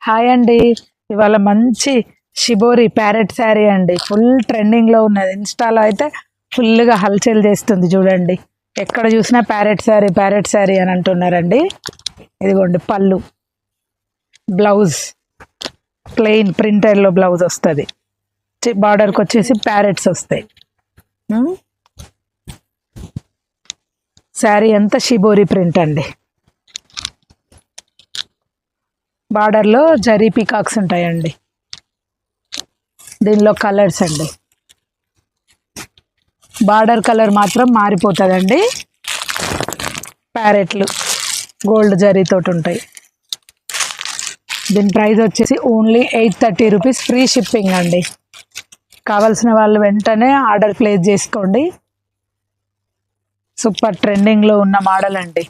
Hi అండి. ఇవాళ మంచి షిబోరి ప్యారెట్ శారీ అండి. ఫుల్ ట్రెండింగ్లో ఉన్నది. ఇన్స్టాలో అయితే ఫుల్గా హల్చల్ చేస్తుంది చూడండి. ఎక్కడ చూసినా ప్యారెట్ శారీ అని అంటున్నారండి. ఇదిగోండి పళ్ళు, బ్లౌజ్ ప్లెయిన్ ప్రింటెడ్లో బ్లౌజ్ వస్తుంది. బార్డర్కి వచ్చేసి ప్యారెట్స్ వస్తాయి. శారీ అంతా షిబోరి ప్రింట్ అండి. బార్డర్లో జరీ పీకాక్స్ ఉంటాయండి. దీనిలో కలర్స్ అండి. బార్డర్ కలర్ మాత్రం మారిపోతుందండి. ప్యారెట్లు గోల్డ్ జరీతోటి ఉంటాయి. దీని ప్రైస్ వచ్చేసి ఓన్లీ 830 రూపీస్, ఫ్రీ షిప్పింగ్ అండి. కావాల్సిన వాళ్ళు వెంటనే ఆర్డర్ ప్లేస్ చేసుకోండి. సూపర్ ట్రెండింగ్లో ఉన్న మోడల్ అండి.